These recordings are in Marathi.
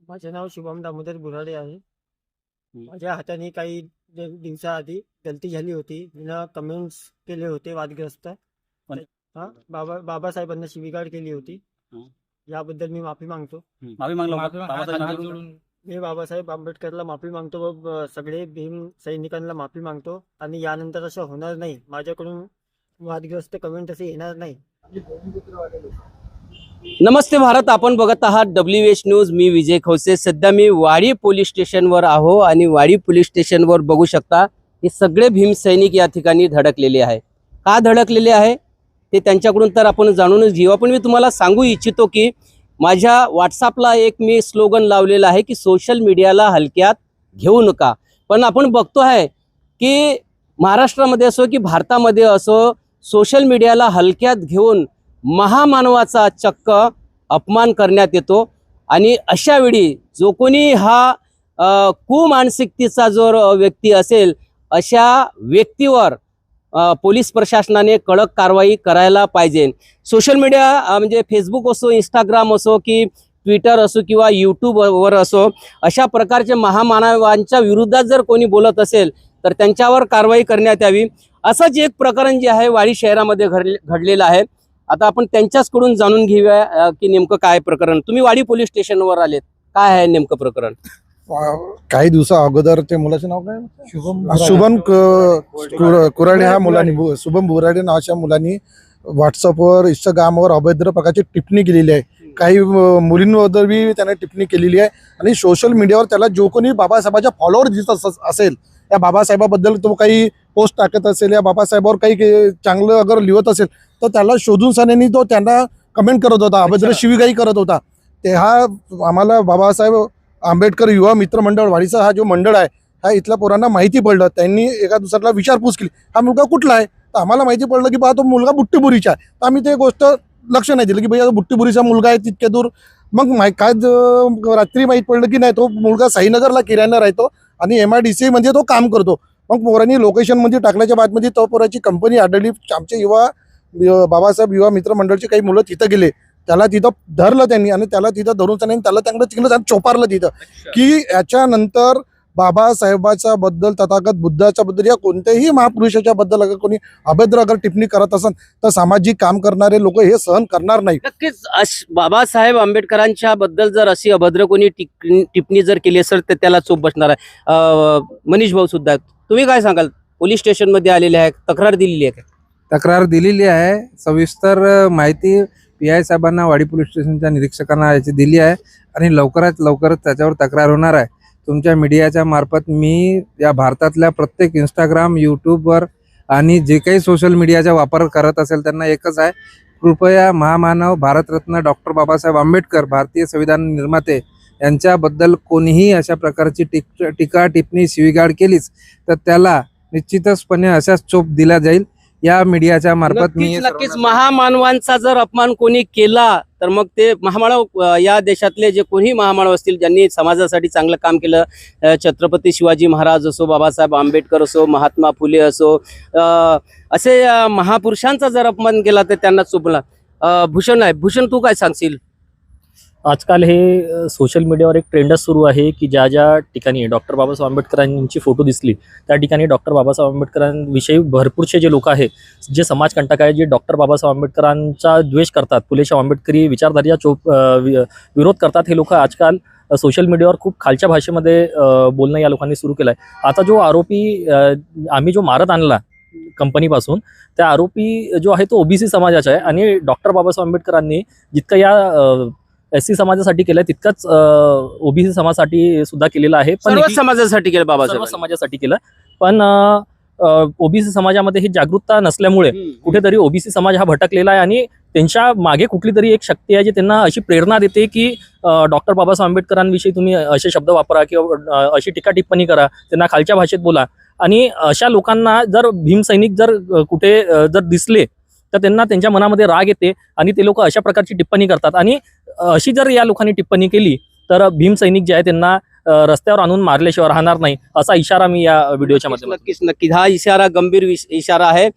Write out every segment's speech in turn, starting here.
माझे नाव शुभम दामोदर बुराडे आहे. हं. माझ्या हाताने काही दिवसाआधी गलती झाली होती. मी कमेंट्स केले होते वादग्रस्त. पण बाबासाहेबांना शिवीगाळ केली होती. हं. याबद्दल मी माफी मागतो. माफी मागलो माफी माग- हात बाबासाहेब जोडून मी बाबासाहेब आंबेडकरला माफी मागतो व सगळे भीम सैनिकांना माफी मागतो आणि यानंतर असं होणार नाही. माझ्याकडून वादग्रस्त कमेंट असे येणार नाही. नमस्ते भारत, आपण बघत आहात WH न्यूज. मी विजय खवसे. सध्या मी वाडी पोलीस स्टेशनवर आहो आणि वाडी पोलीस स्टेशनवर बघू शकता हे सगळे भीम सैनिक या ठिकाणी धडकलेले आहे. का धडकलेले आहे ते त्यांच्याकडून तर आपण जाणूनच घेऊ. पण मी तुम्हाला सांगू इच्छितो की माझ्या व्हॉट्सअपला एक मी स्लोगन लावलेलं आहे की सोशल मीडियाला हलक्यात घेऊ नका. पण आपण बघतो आहे की महाराष्ट्रामध्ये असो की भारतामध्ये असो, सोशल मीडियाला हलक्यात घेऊन महामानवाचा चक्क अपमान करण्यात येतो. आणि अशा वेळी जो कोणी हा कुमानसिकतेचा जो व्यक्ती असेल अशा व्यक्तीवर पोलीस प्रशासनाने कडक कारवाई करायला पाहिजे. सोशल मीडिया म्हणजे फेसबुक असो, इंस्टाग्राम असो की ट्विटर असो किंवा यूट्यूबवर असो, अशा प्रकारचे महामानवांच्या विरोधात जर कोणी बोलत असेल तर त्यांच्यावर कारवाई करण्यात यावी. असंच एक प्रकरण जे आहे वाडी शहरामध्ये घडलेलं आहे. आता आपण त्यांच्याचकडून जाणून घेऊया की नेमकं काय प्रकरण. तुम्ही वाडी पोलीस स्टेशनवर आलेत, काय आहे नेमकं प्रकरण? काही दिवसा अगोदर ते मुलाचे नाव काय? शुभम कुराडे ह्या मुलांनी, शुभम बुराडे नावाच्या मुलांनी व्हॉट्सअपवर, इंस्टाग्रामवर अभद्र प्रकारची टिप्पणी केलेली आहे. काही मुलींबद्दल बी त्याने टिप्पणी केलेली आहे. आणि सोशल मीडियावर त्याला जो कोणी बाबासाहेबांच्या फॉलोअर दिसत असेल, या बाबासाहेबाबद्दल तो काही पोस्ट टाकत असेल, या बाबासाहेबावर काही चांगलं अगर लिहत असेल तर त्याला शोधून सन्यानी तो त्यांना कमेंट करत होता, अभद्र शिवीगाळी करत होता. ते हा आम्हाला बाबासाहेब आंबेडकर युवा मित्र मंडळ वाडीचा हा जो मंडळ आहे, हा इथल्या पोरांना माहिती पडलं. त्यांनी एका दुसऱ्याला विचारपूस केली, हा मुलगा कुठला आहे. तर आम्हाला माहिती पडलं की बा तो मुलगा बुट्टीबुरीचा आहे. तर आम्ही ते गोष्ट लक्ष नाही दिलं की भैया बुट्टीबुरीचा मुलगा आहे तितक्या दूर. मग काय रात्री माहीत पडलं की नाही, तो मुलगा साईनगरला किरायानं राहतो आणि MIDC मध्ये तो काम करतो. मग पोरांनी लोकेशनमध्ये टाकल्याच्या बादमध्ये तो पोराची कंपनी आढळली. आमचे बाबासाहेब युवा मित्र मंडळचे काही मुलं तिथं गेले, त्याला तिथं धरलं त्यांनी आणि त्याला तिथं धरून त्याला तिकडं चोपारलं तिथं की याच्यानंतर बाबासाहेबाच्या बद्दल, तथागत बुद्धाच्या बद्दल या कोणत्याही महापुरुषाच्या बद्दल अगर कोणी अभद्र अगर टिप्पणी करत असेल तर सामाजिक काम करणारे लोक हे सहन करणार नाही. नक्कीच बाबासाहेब आंबेडकरांच्या बद्दल जर अशी अभद्र कोणी टिप्पणी जर केली असेल तर त्याला चोप बसणार आहे. मनीष भाऊ सुद्धा, तुम्ही काय सांगाल? पोलीस स्टेशन मध्ये आलेले आहे, तक्रार दिलेली आहे? तक्रार दिलेली आहे. सविस्तर माहिती PI साहेबांना, वाडी पोलीस स्टेशनच्या निरीक्षकांना याची दिली आहे आणि लवकरच त्याच्यावर तक्रार होणार आहे. तुमच्या मीडियाच्या मार्फत मी या भारतातल्या प्रत्येक इंस्टाग्राम, यूट्यूबवर आणि जे काही सोशल मीडियाचा वापर करत असेल त्यांना एकच आहे, कृपया महामानव भारतरत्न डॉक्टर बाबासाहेब आंबेडकर, भारतीय संविधान निर्माते यांच्याबद्दल कोणीही अशा प्रकारची टीका टिप्पणी शिवीगाळ केलीच तर त्याला निश्चितचपणे अशाच चोप दिला जाईल. या मीडियाच्या मार्फत मी नक्कीच महामानवांचा जर अपमान कोणी केला तर मग ते महामानव, या देशातले जे कोणी महामानव असतील ज्यांनी समाजासाठी चांगलं काम केलं, छत्रपती शिवाजी महाराज असो, बाबासाहेब आंबेडकर असो, महात्मा फुले असो, असे महापुरुषांचा जर अपमान केला तर त्यांना चुकला. भूषण आहे, भूषण तू काय सांगशील? आजकाल हे सोशल मीडियावर एक ट्रेंडच सुरू आहे की ज्या ज्या ठिकाणी डॉक्टर बाबासाहेब आंबेडकरांची फोटो दिसली त्या ठिकाणी डॉक्टर बाबासाहेब आंबेडकरांविषयी भरपूरसे जे लोक आहे, जे समाजकंटक आहे, जे डॉक्टर बाबासाहेब आंबेडकरांचा द्वेष करतात, फुलेशाह आंबेडकरी विचारधारेचा विरोध करतात, हे लोक आजकाल सोशल मीडियावर खूप खालच्या भाषेमध्ये बोलणं या लोकांनी सुरू केलं आहे. आता जो आरोपी आम्ही जो मारत आणला कंपनीपासून, त्या आरोपी जो आहे तो OBC समाजाचा आहे आणि डॉक्टर बाबासाहेब आंबेडकरांनी जितकं या SC समाजासाठी केलं तितकंच OBC समाजासाठी सुद्धा केलेलं आहे. पण सर्व समाजासाठी केलं, बाबासाहेब सर्व समाजासाठी केलं. पण OBC समाजामध्ये ही जागरूकता नसल्यामुळे कुठेतरी OBC समाज हा भटकलेला आहे आणि त्यांच्या मागे कुठली तरी एक शक्ती आहे जी त्यांना अशी प्रेरणा देते की डॉक्टर बाबासाहेब आंबेडकरांविषयी तुम्ही असे शब्द वापरा किंवा अशी टीका टिप्पणी करा, त्यांना खालच्या भाषेत बोला. आणि अशा लोकांना जर भीमसैनिक जर कुठे जर दिसले तर त्यांना त्यांच्या मनामध्ये राग येते आणि ते लोक अशा प्रकारची टिप्पणी करतात. आणि अशी जर या लोकांनी टिप्पणी केली तर भीमसैनिक जे आहे त्यांना रस्त्यावर आणून मारल्याशिवाय राहणार नाही, असा इशारा मी या व्हिडिओच्या माध्यमातून. नक्कीच नक्कीच हा इशारा गंभीर इशारा आहे.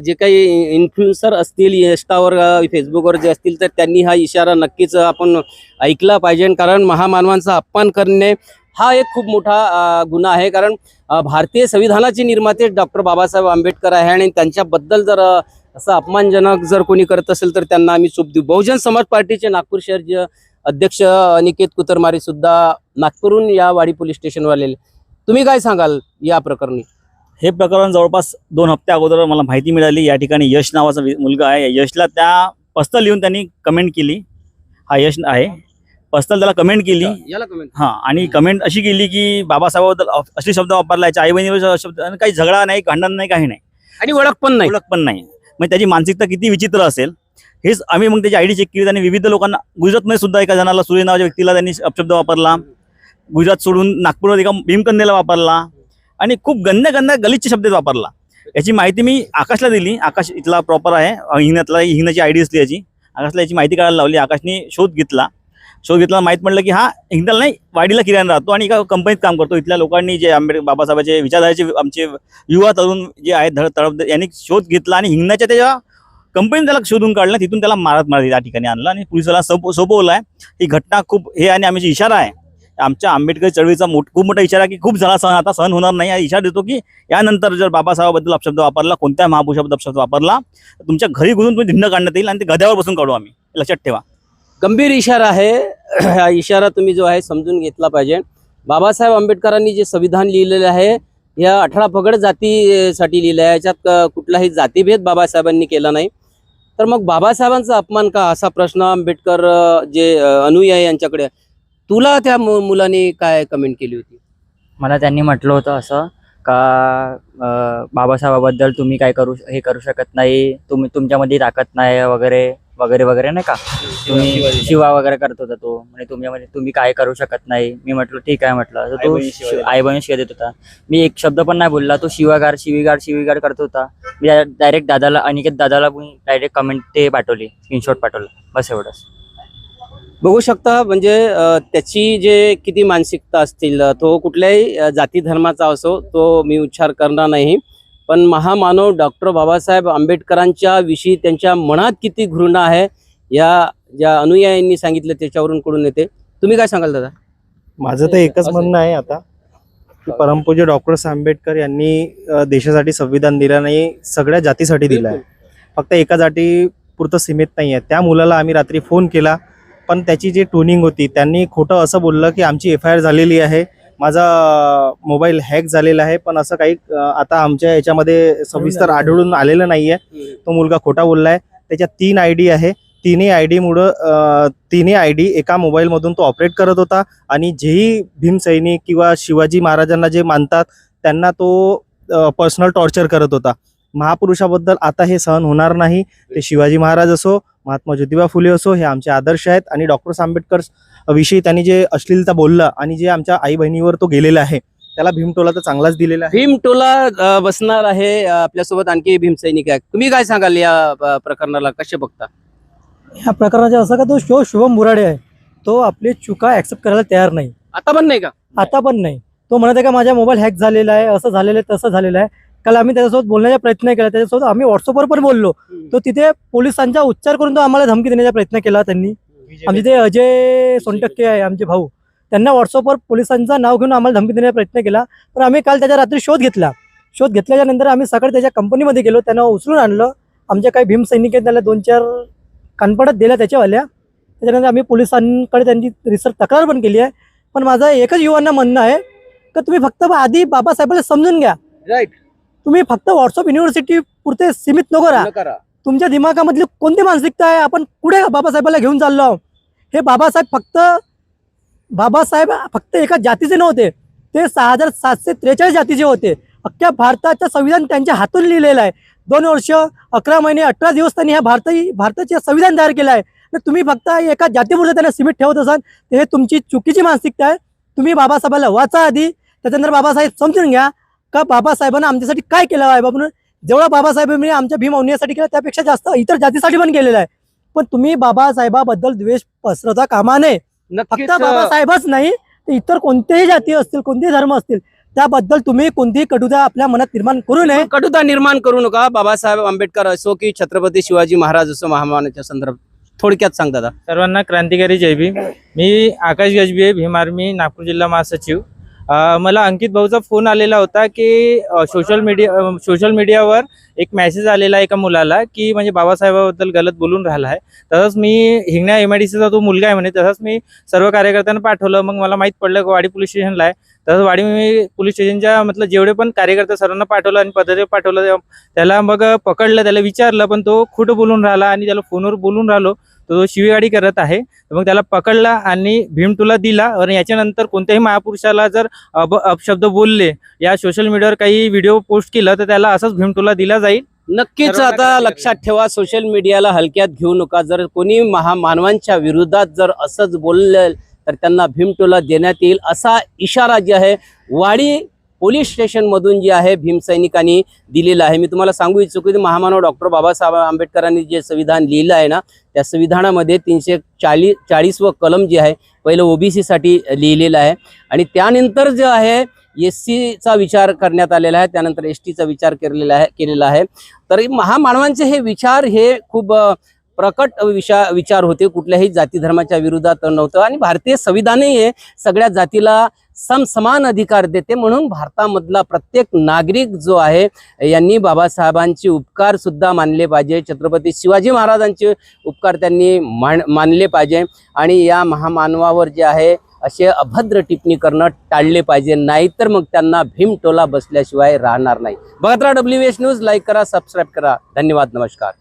जे काही इन्फ्लुएन्सर असतील इंस्टावर फेसबुकवर जे असतील तर त्यांनी हा इशारा नक्कीच आपण ऐकला पाहिजे, कारण महामानवांचा अपमान करणे हा एक खूप मोठा गुन्हा आहे. कारण भारतीय संविधानाचे निर्माते डॉक्टर बाबासाहेब आंबेडकर आहे आणि त्यांच्याबद्दल जर असं अपमानजनक जर कोणी करत असेल तर त्यांना आम्ही चूप देऊ. बहुजन समाज पार्टीचे नागपूर शहरचे अध्यक्ष अनिकेत कुतरमारे सुद्धा नागपूरहून या वाडी पोलीस स्टेशनवर आलेले. तुम्ही काय सांगाल या प्रकरणी? हे प्रकरण जवळपास 2 हप्त्या अगोदर मला माहिती मिळाली. या ठिकाणी यश नावाचा मुलगा आहे, यशला त्या पस्तल लिहून त्यांनी कमेंट केली. हा यश आहे, पस्तल त्याला कमेंट केली. याला कमेंट हां, आणि कमेंट अशी केली की बाबासाहेबाबद्दल अश्लील शब्द वापरला, याच्या आई बहिणीवर शब्द, आणि काही झगडा नाही, भांडण नाही, काही नाही, आणि ओळख पण नाही. ओळख पण नाही. मग त्याची मानसिकता किती विचित्र असेल हेच आम्ही मग त्याची आयडी चेक केली. त्यांनी विविध लोकांना, गुजरातमध्ये सुद्धा एका जणाला, सूर्य नावाच्या व्यक्तीला त्यांनी अपशब्द वापरला. गुजरात सोडून नागपूरमध्ये एका भीमकन्याला वापरला आणि खूप गंद्या गलिच्छ शब्द वापरला. याची माहिती मी आकाशला दिली. आकाश इथला प्रॉपर आहे, हिंगण्याची आयडी असली याची. आकाशला याची माहिती काढायला लावली. आकाशने शोध घेतला. माहीत पडलं की हा हिंगण्याला नाही, वाडीला किराणा राहतो आणि एका कंपनीत काम करतो. इथल्या लोकांनी जे बाबासाहेबांचे विचारधारेचे आमचे युवा तरुण जे आहेत तळप, यांनी शोध घेतला आणि हिंगण्याच्या त्याच्या कंपनीने त्याला शोधून काढलं. तिथून त्याला मारत त्या ठिकाणी आणलं आणि पोलिसाला सोपवलं आहे. ही घटना खूप हे आणि आमची इशारा आहे, आमच्या आंबेडकर चळवळीचा खूप मोठा इशारा की खूप झाला सहन, आता सहन होणार नाही. हा इशारा देतो की यानंतर जर बाबासाहेबाबद्दल अपशब्द वापरला, कोणत्या महापुरुषाबद्दल अपशब्द वापरला, तर तुमच्या घरी घुसून तुम्ही धिंड काढण्यात येईल आणि ते गद्यावर बसून काढू आम्ही. लक्षात ठेवा, गंभीर इशारा आहे. हा इशारा तुम्ही जो आहे समजून घेतला पाहिजे. बाबासाहेब आंबेडकरांनी जे संविधान लिहिलेलं आहे या 18 पगड जातीसाठी लिहिलं आहे. याच्यात कुठलाही जातीभेद बाबासाहेबांनी केला नाही. तर मग बाबासाहेबांचा अपमान का, असा प्रश्न आंबेडकर जे अनुयायी यांच्याकडे. तुला त्या मुलाने काय कमेंट केली होती? मला त्यांनी म्हटलं होतं असं का बाबासाहेबाबद्दल तुम्ही काय करू शकत नाही, तुमच्यामध्ये ताकद नाही वगैरे वगैरे वगैरे, नाही का, तुम्ही शिवा वगैरे करत होता तो. म्हणजे तुमच्यामध्ये तुम्ही काय करू शकत नाही. मी म्हटलं ठीक आहे म्हटलं. तो आई बहिणी शिव्या देत होता. मी एक शब्द पण नाही बोलला. तो शिवीगाळ करत होता. मी डायरेक्ट दादाला, अनिकेत दादाला डायरेक्ट कमेंट ते पाठवली, स्क्रीनशॉट पाठवला, बस एवढंच. बघू शकता म्हणजे त्याची जे किती मानसिकता असतील, तो कुठल्याही जाती धर्माचा असो, तो मी उच्चार करणार नाही, पण महामानव डॉक्टर बाबासाहेब आंबेडकरांच्या विषयी त्यांच्या मनात किती घृणा आहे या ज्या अनुयायांनी सांगितलं त्याच्यावरून कळून येते. तुम्ही काय सांगाल दादा? माझं तर एकच म्हणणं आहे आता की परमपूज्य डॉक्टर आंबेडकर यांनी देशासाठी संविधान दिलं नाही, सगळ्या जातीसाठी दिलं आहे. फक्त एका जाती पुरतं सीमित नाही आहे. त्या मुलाला आम्ही रात्री फोन केला, पण त्याची जी टोनिंग होती, त्यांनी खोटं असं बोललं की आमची FIR झालेली आहे, माझा मोबाईल हॅक झालेला आहे, पण असं काही आता आमच्या याच्यामध्ये सविस्तर आढळून आलेलं नाही आहे. तो मुलगा खोटा बोलला आहे. त्याच्या 3 ID आहे. तिन्ही ID एका मोबाईलमधून तो ऑपरेट करत होता आणि जेही भीमसैनिक किंवा शिवाजी महाराजांना जे मानतात त्यांना तो पर्सनल टॉर्चर करत होता. महापुरुषाबद्दल आता हे सहन होणार नाही. ते शिवाजी महाराज असो, महात्मा ज्योतिबा फुले असो, हे आमचे आदर्श आहेत. आणि डॉक्टर आंबेडकर विषयी त्यांनी जे अश्लीलता बोलला आणि जे आमच्या आई बहिणीवर तो गेलेला आहे, त्याला भीमटोला तर चांगलाच दिलेला आहे. भीमटोला बसणार आहे. आपल्यासोबत आणखी भीमसैनिक आहे. तुम्ही काय सांगाल या प्रकरणाला, कसे बघता? या प्रकरणाचे असं का, तो शुभम बुराडे आहे, तो आपली चुका ऍक्सेप्ट करायला तयार नाही. आता पण नाही का? आता पण नाही. तो म्हणत आहे का माझा मोबाईल हॅक झालेला आहे, असं झालेलं आहे, तसं झालेलं आहे. काल आम्ही त्याच्यासोबत बोलण्याचा प्रयत्न केला, त्याच्यासोबत आम्ही व्हॉट्सअपवर पण बोललो. तो तिथे पोलिसांचा उच्चार करून तो आम्हाला धमकी देण्याचा प्रयत्न केला त्यांनी. आमचे ते अजय सोनटक्के आहे आमचे भाऊ, त्यांना व्हॉट्सअपवर पोलिसांचं नाव घेऊन आम्हाला धमकी देण्याचा प्रयत्न केला. पण आम्ही काल त्याच्या रात्री शोध घेतल्याच्या नंतर आम्ही सकाळी त्याच्या कंपनीमध्ये गेलो, त्यांना उचलून आणलं. आमचे काही भीमसैनिक आहेत, त्याला 2-4 कानपडात दिल्या त्याच्यावाल्या. त्याच्यानंतर आम्ही पोलिसांकडे त्यांची रिसर्च तक्रार पण केली आहे. पण माझं एकच युवांना म्हणणं आहे की तुम्ही फक्त आधी बाबासाहेबांना समजून घ्या. राईट. तुम्ही फक्त व्हॉट्सअप युनिव्हर्सिटी पुरते सीमित नको राहा. तुमच्या दिमागामधली कोणती मानसिकता आहे, आपण कुठे बाबासाहेबाला घेऊन चाललो आहोत. हे बाबासाहेब फक्त एका जातीचे नव्हते, ते 6743 जातीचे होते. अख्ख्या भारताचं संविधान त्यांच्या हातून लिहिलेलं आहे. 2 वर्ष 11 महिने 18 दिवस त्यांनी भारताचे संविधान तयार केलं आहे. तर तुम्ही फक्त एका जातीपुरतं त्यांना सीमित ठेवत असाल, तर हे तुमची चुकीची मानसिकता आहे. तुम्ही बाबासाहेबाला वाचा आधी, त्याच्यानंतर बाबासाहेब समजून घ्या का बाबासाहेबांना आमच्यासाठी काय केलं आहे. बाबा जेवढा बाबासाहेबांनी आमच्या भीम अवनीसाठी केलं त्यापेक्षा जास्त इतर जातीसाठी पण केलेलं आहे. पण तुम्ही बाबासाहेबाबद्दल द्वेष पसरवता कामा नये. फक्त बाबासाहेबच नाही, तर इतर कोणतेही जाती असतील, कोणतेही धर्म असतील, त्याबद्दल तुम्ही कोणतीही कटुता आपल्या मनात निर्माण करू नये. कटुता निर्माण करू नका. बाबासाहेब आंबेडकर असो की छत्रपती शिवाजी महाराज असो, महामानवाच्या संदर्भात थोडक्यात सांग दादा. सर्वांना क्रांतिकारी जय भीम. मी आकाश गजबी, भीम आर्मी, नागपूर जिल्हा महासचिव. मला अंकित भाऊचा फोन आलेला होता की सोशल मीडियावर एक मेसेज आलेला एका मुलाला की म्हणजे बाबासाहेबाबद्दल गलत बोलून राहिला आहे. तसंच मी हिंगण्या MIDCचा तो मुलगा आहे म्हणे. तसंच मी सर्व कार्यकर्त्यांना पाठवलं. मग मला माहीत पडलं की वाडी पोलीस स्टेशनला आहे. तसंच वाडी पोलीस स्टेशनच्या मतलब जेवढे पण कार्यकर्ते सर्वांना पाठवलं आणि पद्धतीने पाठवलं. त्याला मग पकडलं, त्याला विचारलं, पण तो खोटं बोलून राहिला आणि त्याला फोनवर बोलून राहिलो तो शिवीगाडी करत आहे. मग त्याला पकडला आणि भीम तुला दिला. आणि याच्यानंतर कोणत्याही महापुरुषाला जर अपशब्द बोलले या सोशल मीडियावर काही व्हिडिओ पोस्ट केलं तर त्याला असंच भीम तुला दिला जाईल. नक्कीच आता लक्षात ठेवा, सोशल मीडियाला हलक्यात घेऊ नका. जर कोणी महामानवांच्या विरोधात जर असंच बोललं तर त्यांना भीमटोला देण्यात येईल असा इशारा जे आहे वाडी पोलीस स्टेशन मधून जे आहे भीमसैनिकांनी दिलेला आहे. मी तुम्हाला सांगू इच्छितो की महामानव डॉक्टर बाबासाहेब आंबेडकरांनी जे संविधान लिहिलं आहे ना, त्या संविधानामध्ये 340 कलम जे आहे पहिलं OBC साठी लिहिलेलं आहे आणि त्यानंतर जे आहे SC चा विचार करण्यात आलेला आहे, त्यानंतर ST चा विचार केलेला आहे. तर महामानवांचे हे विचार हे खूप प्रकट विचार होते, कुठल्याही जाती धर्माच्या विरोधात नव्हतं आणि भारतीय संविधानही हे सगळ्या जातीला समान अधिकार देते. म्हणून भारतामधला प्रत्येक नागरिक जो आहे यांनी बाबासाहेबांचे उपकार सुद्धा मानले पाहिजे, छत्रपती शिवाजी महाराजांचे उपकार त्यांनी मानले पाहिजे आणि या महामानवावर जे आहे असे अभद्र टिप्पणी करणं टाळले पाहिजे, नाहीतर मग त्यांना भीमटोला बसल्याशिवाय राहणार नाही. बघत राहा WH न्यूज, लाईक करा, सबस्क्राईब करा. धन्यवाद, नमस्कार.